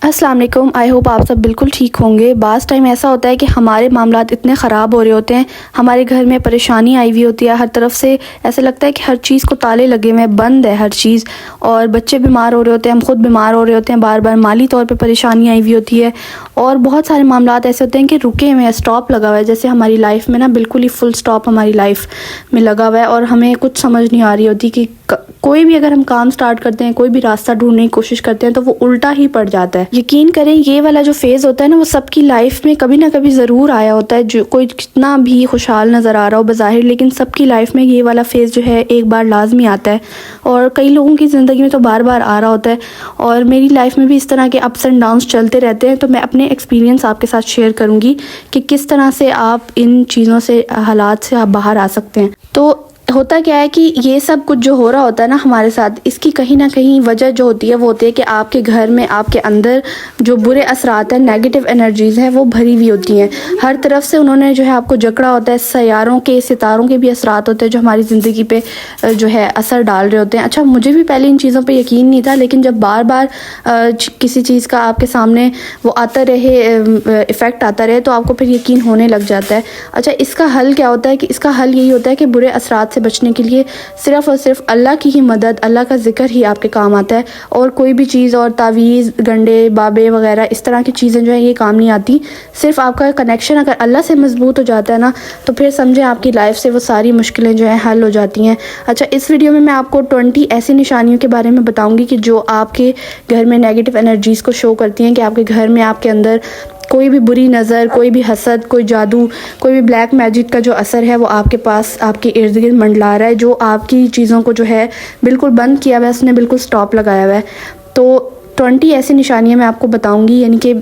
السلام علیکم، I hope آپ سب بالکل ٹھیک ہوں گے۔ بعض ٹائم ایسا ہوتا ہے کہ ہمارے معاملات اتنے خراب ہو رہے ہوتے ہیں، ہمارے گھر میں پریشانی آئی ہوئی ہوتی ہے، ہر طرف سے ایسا لگتا ہے کہ ہر چیز کو تالے لگے ہوئے ہیں، بند ہے ہر چیز، اور بچے بیمار ہو رہے ہوتے ہیں، ہم خود بیمار ہو رہے ہوتے ہیں، بار بار مالی طور پہ پریشانی آئی ہوئی ہوتی ہے، اور بہت سارے معاملات ایسے ہوتے ہیں کہ رکے ہوئے ہیں، سٹاپ لگا ہوا ہے، جیسے ہماری لائف میں نا بالکل ہی فل سٹاپ ہماری لائف میں لگا ہوا ہے، اور ہمیں کچھ سمجھ نہیں آ رہی ہوتی کہ کوئی بھی اگر ہم کام سٹارٹ کرتے ہیں، کوئی بھی راستہ ڈھونڈنے کی کوشش کرتے ہیں تو وہ الٹا ہی پڑ جاتا ہے۔ یقین کریں یہ والا جو فیز ہوتا ہے نا، وہ سب کی لائف میں کبھی نہ کبھی ضرور آیا ہوتا ہے، جو کوئی کتنا بھی خوشحال نظر آ رہا ہو بظاہر، لیکن سب کی لائف میں یہ والا فیز جو ہے ایک بار لازمی آتا ہے، اور کئی لوگوں کی زندگی میں تو بار بار آ رہا ہوتا ہے، اور میری لائف میں بھی اس طرح کے اپس اینڈ ڈاؤنس چلتے رہتے ہیں۔ تو میں اپنے ایکسپیرینس آپ کے ساتھ شیئر کروں گی کہ کس طرح سے آپ ان چیزوں سے، حالات سے آپ باہر آ سکتے ہیں۔ تو ہوتا کیا ہے کہ یہ سب کچھ جو ہو رہا ہوتا ہے نا ہمارے ساتھ، اس کی کہیں نہ کہیں وجہ جو ہوتی ہے وہ ہوتی ہے کہ آپ کے گھر میں، آپ کے اندر جو برے اثرات ہیں، نیگیٹو انرجیز ہیں، وہ بھری ہوئی ہوتی ہیں۔ ہر طرف سے انہوں نے جو ہے آپ کو جکڑا ہوتا ہے، سیاروں کے، ستاروں کے بھی اثرات ہوتے ہیں جو ہماری زندگی پہ جو ہے اثر ڈال رہے ہوتے ہیں۔ اچھا، مجھے بھی پہلے ان چیزوں پہ یقین نہیں تھا، لیکن جب بار بار کسی چیز کا آپ کے سامنے وہ آتا رہے، ایفیکٹ آتا رہے، تو آپ کو پھر یقین ہونے لگ جاتا ہے۔ اچھا، اس کا حل کیا ہوتا ہے؟ کہ اس کا حل یہی ہوتا ہے کہ برے اثرات سے بچنے کے لیے صرف اور صرف اللہ کی ہی مدد، اللہ کا ذکر ہی آپ کے کام آتا ہے، اور کوئی بھی چیز اور تعویذ، گنڈے، بابے وغیرہ اس طرح کی چیزیں جو ہیں یہ کام نہیں آتی۔ صرف آپ کا کنیکشن اگر اللہ سے مضبوط ہو جاتا ہے نا، تو پھر سمجھیں آپ کی لائف سے وہ ساری مشکلیں جو ہیں حل ہو جاتی ہیں۔ اچھا، اس ویڈیو میں آپ کو 20 ایسی نشانیوں کے بارے میں بتاؤں گی کہ جو آپ کے گھر میں نیگیٹو انرجیز کو شو کرتی ہیں، کہ آپ کے گھر میں، آپ کے اندر کوئی بھی بری نظر، کوئی بھی حسد، کوئی جادو، کوئی بھی بلیک میجک کا جو اثر ہے وہ آپ کے پاس، آپ کے ارد گرد منڈلا رہا ہے، جو آپ کی چیزوں کو جو ہے بالکل بند کیا ہوا ہے، اس نے بالکل سٹاپ لگایا ہوا ہے۔ تو 20 ایسی نشانیاں میں آپ کو بتاؤں گی، یعنی کہ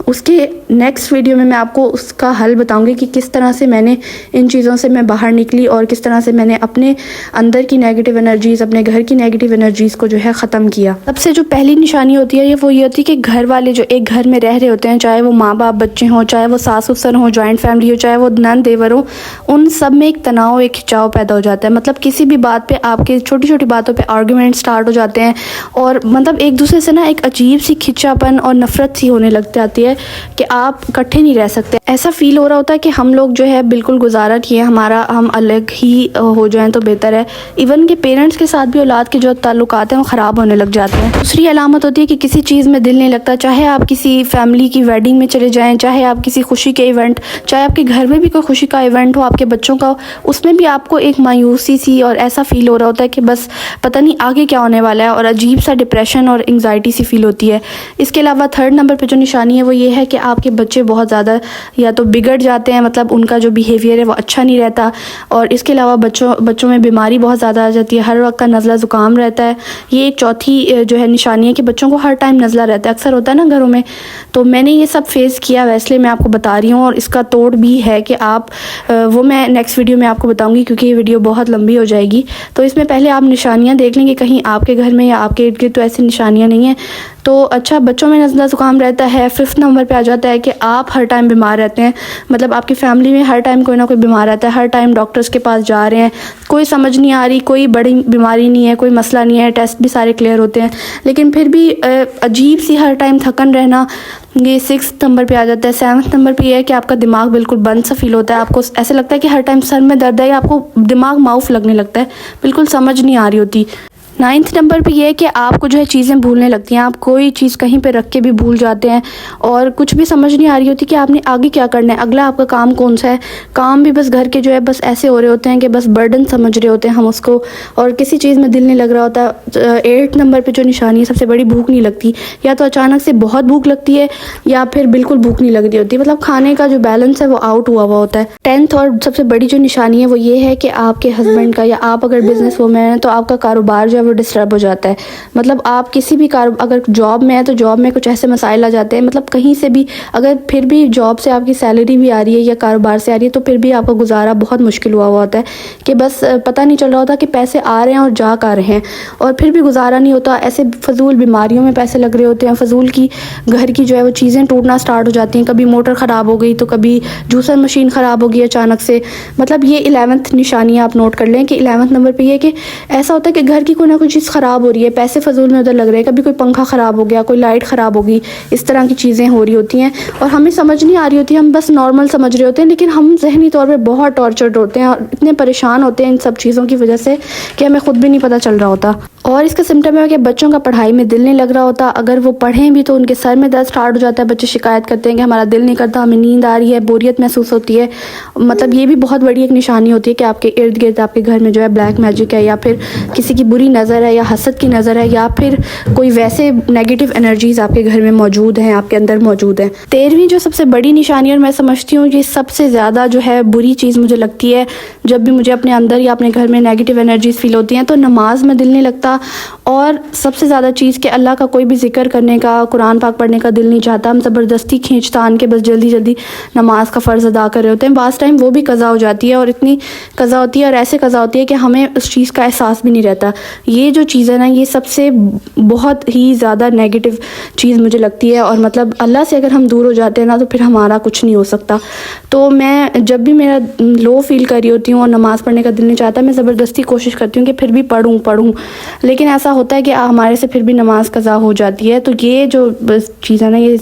اس کے نیکسٹ ویڈیو میں آپ کو اس کا حل بتاؤں گی کہ کس طرح سے میں نے ان چیزوں سے میں باہر نکلی، اور کس طرح سے میں نے اپنے اندر کی نیگیٹو انرجیز، اپنے گھر کی نیگیٹو انرجیز کو جو ہے ختم کیا۔ سب سے جو پہلی نشانی ہوتی ہے وہ یہ ہوتی ہے کہ گھر والے جو ایک گھر میں رہ رہے ہوتے ہیں، چاہے وہ ماں باپ، بچے ہوں، چاہے وہ ساس سسر ہوں، جوائنٹ فیملی ہو، چاہے وہ نند دیور ہوں، ان سب میں ایک تناؤ، ایک کھچاؤ پیدا ہو جاتا ہے۔ مطلب کسی بھی بات پہ آپ کے چھوٹی چھوٹی باتوں پہ آرگومنٹ سٹارٹ ہو جاتے ہیں، اور مطلب ایک دوسرے سے نا ایک عجیب سی کھچاپن اور نفرت سی ہونے لگ جاتی ہے کہ آپ اکٹھے نہیں رہ سکتے۔ ایسا فیل ہو رہا ہوتا ہے کہ ہم لوگ جو ہے بالکل گزارا کیے، ہم الگ ہی ہو جائیں تو بہتر ہے۔ ایون کہ پیرنٹس کے ساتھ بھی اولاد کے جو تعلقات ہیں وہ خراب ہونے لگ جاتے ہیں۔ دوسری علامت ہوتی ہے کہ کسی چیز میں دل نہیں لگتا، چاہے آپ کسی فیملی کی ویڈنگ میں چلے جائیں، چاہے آپ کسی خوشی کے ایونٹ، چاہے آپ کے گھر میں بھی کوئی خوشی کا ایونٹ ہو، آپ کے بچوں کا ہو، اس میں بھی آپ کو ایک مایوسی سی اور ایسا فیل ہو رہا ہوتا ہے کہ بس پتہ نہیں آگے کیا ہونے والا ہے، اور عجیب سا ڈپریشن اور انگزائٹی سی فیل ہوتی ہے۔ اس کے علاوہ 3rd نمبر پہ جو نشانی ہے وہ یہ ہے کہ آپ کے بچے بہت زیادہ یا تو بگڑ جاتے ہیں، مطلب ان کا جو بیہیویئر ہے وہ اچھا نہیں رہتا، اور اس کے علاوہ بچوں میں بیماری بہت زیادہ آ جاتی ہے، ہر وقت کا نزلہ زکام رہتا ہے۔ یہ ایک چوتھی جو ہے نشانی ہے کہ بچوں کو ہر ٹائم نزلہ رہتا ہے، اکثر ہوتا ہے نا گھروں میں۔ تو میں نے یہ سب فیس کیا، ویسے میں آپ کو بتا رہی ہوں، اور اس کا توڑ بھی ہے کہ آپ وہ میں نیکسٹ ویڈیو میں آپ کو بتاؤں گی، کیونکہ یہ ویڈیو بہت لمبی ہو جائے گی۔ تو اس میں پہلے آپ نشانیاں دیکھ لیں کہ کہیں آپ کے گھر میں یا آپ کے ارد گرد تو ایسی نشانیاں نہیں ہیں۔ تو اچھا، بچوں میں نزلہ زکام رہتا ہے۔ 5th نمبر پہ آ جاتا ہے کہ آپ ہر ٹائم بیمار رہتے ہیں، مطلب آپ کی فیملی میں ہر ٹائم کوئی نہ کوئی بیمار رہتا ہے، ہر ٹائم ڈاکٹرز کے پاس جا رہے ہیں، کوئی سمجھ نہیں آ رہی، کوئی بڑی بیماری نہیں ہے، کوئی مسئلہ نہیں ہے، ٹیسٹ بھی سارے کلیئر ہوتے ہیں، لیکن پھر بھی عجیب سی ہر ٹائم تھکن رہنا۔ یہ 6th نمبر پہ آ جاتا ہے۔ 7th نمبر پہ یہ ہے کہ آپ کا دماغ بالکل بند سا فیل ہوتا ہے، آپ کو ایسا لگتا ہے کہ ہر ٹائم سر میں درد ہے، یا آپ کو دماغ معاف لگنے لگتا ہے، بالکل سمجھ نہیں آ رہی ہوتی۔ 9th نمبر پہ یہ ہے کہ آپ کو جو ہے چیزیں بھولنے لگتی ہیں، آپ کوئی چیز کہیں پہ رکھ کے بھی بھول جاتے ہیں، اور کچھ بھی سمجھ نہیں آ رہی ہوتی کہ آپ نے آگے کیا کرنا ہے، اگلا آپ کا کام کون سا ہے۔ کام بھی بس گھر کے جو ہے بس ایسے ہو رہے ہوتے ہیں کہ بس برڈن سمجھ رہے ہوتے ہیں ہم اس کو، اور کسی چیز میں دل نہیں لگ رہا ہوتا۔ 8th نمبر پہ جو نشانی ہے، سب سے بڑی بھوک نہیں لگتی، یا تو اچانک سے بہت بھوک لگتی ہے، یا پھر بالکل بھوک نہیں لگ رہی ہوتی، مطلب کھانے کا جو بیلنس ہے وہ آؤٹ ہوا ہوتا ہے۔ 10th اور سب سے بڑی جو نشانی ہے وہ یہ ہے کہ آپ کے ہسبینڈ کا، یا آپ اگر بزنس وومین ہیں تو آپ کا کاروبار جو ہے وہ ڈسٹرب ہو جاتا ہے۔ مطلب آپ کسی بھی اگر جاب میں ہے تو جاب میں کچھ ایسے مسائل آ جاتے ہیں، مطلب کہیں سے بھی اگر پھر بھی جاب سے آپ کی سیلری بھی آ رہی ہے یا کاروبار سے آ رہی ہے، تو پھر بھی آپ کا گزارا بہت مشکل ہوا ہوتا ہے کہ بس پتہ نہیں چل رہا ہوتا کہ پیسے آ رہے ہیں اور جا کر رہے ہیں، اور پھر بھی گزارا نہیں ہوتا۔ ایسے فضول بیماریوں میں پیسے لگ رہے ہوتے ہیں، فضول کی گھر کی جو ہے وہ چیزیں ٹوٹنا سٹارٹ ہو جاتی ہیں، کبھی موٹر خراب ہو گئی، تو کبھی جوسر مشین خراب ہو گئی اچانک سے۔ مطلب یہ 11th نشانی آپ نوٹ کر لیں کہ 11th نمبر پہ یہ کہ ایسا ہوتا ہے کہ گھر کی کوئی نہ کوئی چیز خراب ہو رہی ہے, پیسے فضول میں ادھر لگ رہے ہیں, کبھی کوئی پنکھا خراب ہو گیا, کوئی لائٹ خراب ہوگی, اس طرح کی چیزیں ہو رہی ہوتی ہیں اور ہمیں سمجھ نہیں آ رہی ہوتی, ہم بس نارمل سمجھ رہے ہوتے ہیں, لیکن ہم ذہنی طور پہ بہت ٹارچرڈ ہوتے ہیں اور اتنے پریشان ہوتے ہیں ان سب چیزوں کی وجہ سے کہ ہمیں خود بھی نہیں پتہ چل رہا ہوتا. اور اس کا سمٹم ہے کہ بچوں کا پڑھائی میں دل نہیں لگ رہا ہوتا, اگر وہ پڑھیں بھی تو ان کے سر میں درد سٹارٹ ہو جاتا ہے, بچے شکایت کرتے ہیں کہ ہمارا دل نہیں کرتا, ہمیں نیند آ رہی ہے, بوریت محسوس ہوتی ہے. مطلب یہ بھی بہت بڑی ایک نشانی ہوتی ہے کہ آپ کے ارد گرد آپ کے گھر میں جو ہے بلیک میجک ہے, یا پھر کسی کی بری نظر ہے, یا حسد کی نظر ہے, یا پھر کوئی ویسے نیگیٹو انرجیز آپ کے گھر میں موجود ہیں, آپ کے اندر موجود ہیں. 13ویں جو سب سے بڑی نشانی, اور میں سمجھتی ہوں یہ سب سے زیادہ جو ہے بری چیز مجھے لگتی ہے جب بھی مجھے اپنے اندر یا اپنے گھر میں نیگیٹو انرجیز فیل ہوتی ہیں, تو نماز میں دل نہیں لگتا. اور سب سے زیادہ چیز کہ اللہ کا کوئی بھی ذکر کرنے کا, قرآن پاک پڑھنے کا دل نہیں چاہتا. ہم زبردستی کھینچتان کے بس جلدی جلدی نماز کا فرض ادا کر رہے ہوتے ہیں, بعض ٹائم وہ بھی قضا ہو جاتی ہے, اور اتنی قضا ہوتی ہے اور ایسے قضا ہوتی ہے کہ ہمیں اس چیز کا احساس بھی نہیں رہتا. یہ جو چیز ہے نا, یہ سب سے بہت ہی زیادہ نیگیٹو چیز مجھے لگتی ہے, اور مطلب اللہ سے اگر ہم دور ہو جاتے ہیں نا تو پھر ہمارا کچھ نہیں ہو سکتا. تو میں جب بھی میرا لو فیل کر رہی ہوتی ہوں اور نماز پڑھنے کا دل نہیں چاہتا, میں زبردستی کوشش کرتی ہوں کہ پھر بھی پڑھوں, لیکن ایسا ہوتا ہے کہ ہمارے سے پھر بھی نماز قضا ہو جاتی ہے. تو یہ جو چیز ہے نا, یہ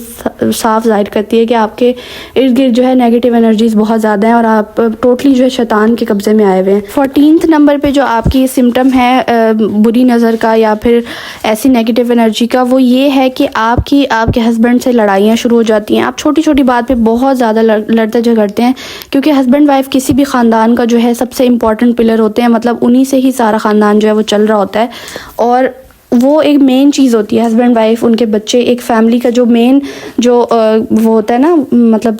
صاف ظاہر کرتی ہے کہ آپ کے ارد گرد جو ہے نیگیٹو انرجیز بہت زیادہ ہیں اور آپ ٹوٹلی جو ہے شیطان کے قبضے میں آئے ہوئے ہیں. 14 نمبر پہ جو آپ کی سمٹم ہے بری نظر کا یا پھر ایسی نیگیٹو انرجی کا, وہ یہ ہے کہ آپ کے ہسبینڈ سے لڑائیاں شروع ہو جاتی ہیں. آپ چھوٹی چھوٹی بات پہ بہت زیادہ لڑتے جھگڑتے ہیں, کیونکہ ہسبینڈ وائف کسی بھی خاندان کا جو ہے سب سے امپورٹنٹ پلر ہوتے ہیں, مطلب انہی سے ہی سارا خاندان جو ہے وہ چل رہا ہوتا ہے, اور وہ ایک مین چیز ہوتی ہے. ہسبینڈ وائف, ان کے بچے, ایک فیملی کا جو مین جو وہ ہوتا ہے نا, مطلب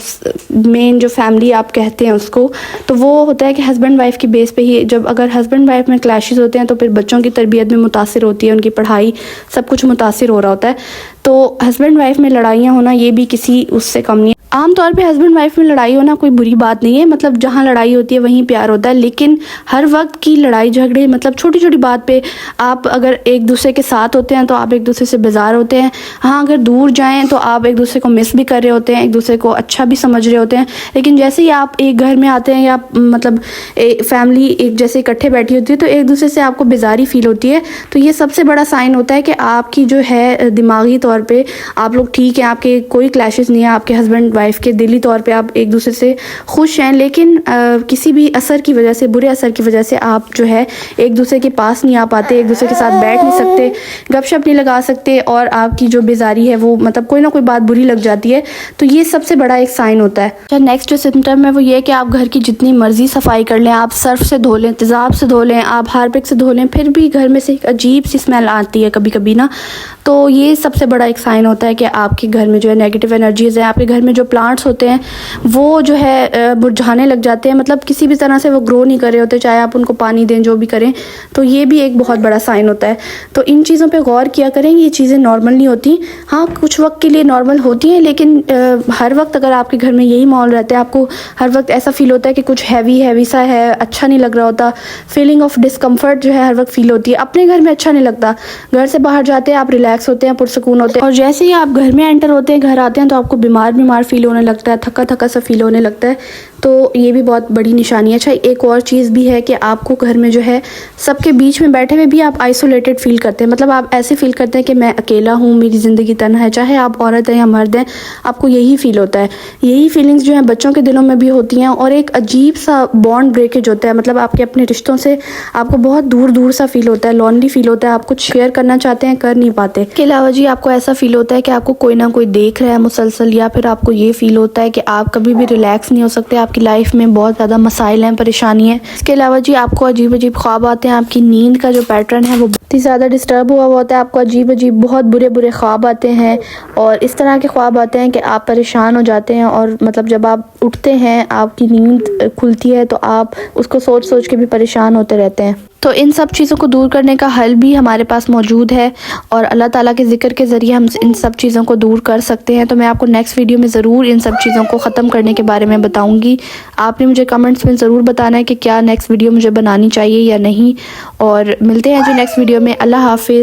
مین جو فیملی آپ کہتے ہیں اس کو, تو وہ ہوتا ہے کہ ہسبینڈ وائف کی بیس پہ ہی, جب اگر ہسبینڈ وائف میں کلیشز ہوتے ہیں تو پھر بچوں کی تربیت میں متاثر ہوتی ہے, ان کی پڑھائی سب کچھ متاثر ہو رہا ہوتا ہے. تو ہسبینڈ وائف میں لڑائیاں ہونا یہ بھی کسی اس سے کم نہیں ہے. عام طور پہ ہسبینڈ وائف میں لڑائی ہونا کوئی بری بات نہیں ہے, مطلب جہاں لڑائی ہوتی ہے وہیں پیار ہوتا ہے, لیکن ہر وقت کی لڑائی جھگڑے مطلب چھوٹی چھوٹی بات پہ آپ اگر ایک دوسرے کے ساتھ ہوتے ہیں تو آپ ایک دوسرے سے بیزار ہوتے ہیں. ہاں اگر دور جائیں تو آپ ایک دوسرے کو مس بھی کر رہے ہوتے ہیں, ایک دوسرے کو اچھا بھی سمجھ رہے ہوتے ہیں, لیکن جیسے ہی آپ ایک گھر میں آتے ہیں یا مطلب فیملی ایک جیسے اکٹھے بیٹھی ہوتی ہے تو ایک دوسرے سے آپ کو بیزاری فیل ہوتی ہے. تو یہ سب سے بڑا سائن ہوتا ہے کہ آپ کی جو ہے دماغی طور پہ آپ لوگ ٹھیک ہیں, آپ کے کوئی کلیشز نہیں ہے, آپ کے ہسبینڈ وائف کے دلی طور پہ آپ ایک دوسرے سے خوش ہیں, لیکن کسی بھی اثر کی وجہ سے, برے اثر کی وجہ سے آپ جو ہے ایک دوسرے کے پاس نہیں آ پاتے, ایک دوسرے کے ساتھ بیٹھ نہیں سکتے, گپ شپ نہیں لگا سکتے, اور آپ کی جو بیزاری ہے وہ مطلب کوئی نہ کوئی بات بری لگ جاتی ہے. تو یہ سب سے بڑا ایک سائن ہوتا ہے. نیکسٹ جو سمٹم ہے وہ یہ کہ آپ گھر کی جتنی مرضی صفائی کر لیں, آپ سرف سے دھو لیں, تیزاب سے دھو لیں, آپ ہارپک سے دھو لیں, پھر بھی گھر میں سے ایک عجیب سی اسمیل آتی ہے کبھی کبھی نا. تو یہ سب سے بڑا ایک سائن ہوتا ہے کہ آپ کے گھر میں جو ہے نیگیٹو انرجیز ہیں. آپ کے گھر میں جو پلانٹس ہوتے ہیں وہ جو ہے مرجھانے لگ جاتے ہیں, مطلب کسی بھی طرح سے وہ گرو نہیں کر رہے ہوتے, چاہے آپ ان کو پانی دیں جو بھی کریں. تو یہ بھی ایک بہت بڑا سائن ہوتا ہے. تو ان چیزوں پہ غور کیا کریں, یہ چیزیں نارمل نہیں ہوتی. ہاں کچھ وقت کے لیے نارمل ہوتی ہیں, لیکن ہر وقت اگر آپ کے گھر میں یہی ماحول رہتا ہے, آپ کو ہر وقت ایسا فیل ہوتا ہے کہ کچھ ہیوی سا ہے, اچھا نہیں لگ رہا ہوتا, فیلنگ آف ڈسکمفرٹ جو ہے ہر وقت فیل ہوتی ہے. اپنے گھر میں اچھا نہیں لگتا, گھر سے باہر جاتے ہیں آپ ریلیکس ہوتے ہیں, پرسکون ہوتے ہیں, اور جیسے ہی آپ گھر میں انٹر ہوتے ہیں, گھر آتے ہیں, تو آپ کو بیمار فیل ہونے لگتا ہے, تھکا سا فیل ہونے لگتا ہے. تو یہ بھی بہت بڑی نشانی ہے. اچھا ایک اور چیز بھی ہے کہ آپ کو گھر میں جو ہے سب کے بیچ میں بیٹھے ہوئے بھی آپ آئسولیٹڈ فیل کرتے ہیں, مطلب آپ ایسے فیل کرتے ہیں کہ میں اکیلا ہوں, میری زندگی تنہا ہے. چاہے آپ عورت ہیں یا مرد ہیں, آپ کو یہی فیل ہوتا ہے. یہی فیلنگز جو ہیں بچوں کے دلوں میں بھی ہوتی ہیں, اور ایک عجیب سا بانڈ بریکیج ہوتا ہے, مطلب آپ کے اپنے رشتوں سے آپ کو بہت دور سا فیل ہوتا ہے, لونلی فیل ہوتا ہے, آپ کچھ شیئر کرنا چاہتے ہیں کر نہیں پاتے. اس کے علاوہ جی آپ کو ایسا فیل ہوتا ہے کہ آپ کو کوئی نہ کوئی دیکھ رہا ہے مسلسل, یا پھر آپ کو یہ فیل ہوتا ہے کہ آپ کبھی بھی ریلیکس نہیں ہو سکتے, آپ کی لائف میں بہت زیادہ مسائل ہیں, پریشانی ہے. اس کے علاوہ جی آپ کو عجیب خواب آتے ہیں, آپ کی نیند کا جو پیٹرن ہے وہ بہت ہی زیادہ ڈسٹرب ہوا ہوتا ہے, آپ کو عجیب بہت برے خواب آتے ہیں, اور اس طرح کے خواب آتے ہیں کہ آپ پریشان ہو جاتے ہیں, اور مطلب جب آپ اٹھتے ہیں, آپ کی نیند کھلتی ہے, تو آپ اس کو سوچ کے بھی پریشان ہوتے رہتے ہیں. تو ان سب چیزوں کو دور کرنے کا حل بھی ہمارے پاس موجود ہے, اور اللہ تعالیٰ کے ذکر کے ذریعے ہم ان سب چیزوں کو دور کر سکتے ہیں. تو میں آپ کو نیکسٹ ویڈیو میں ضرور ان سب چیزوں کو ختم کرنے کے بارے میں بتاؤں گی. آپ نے مجھے کمنٹس میں ضرور بتانا ہے کہ کیا نیکسٹ ویڈیو مجھے بنانی چاہیے یا نہیں, اور ملتے ہیں جی نیکسٹ ویڈیو میں. اللہ حافظ.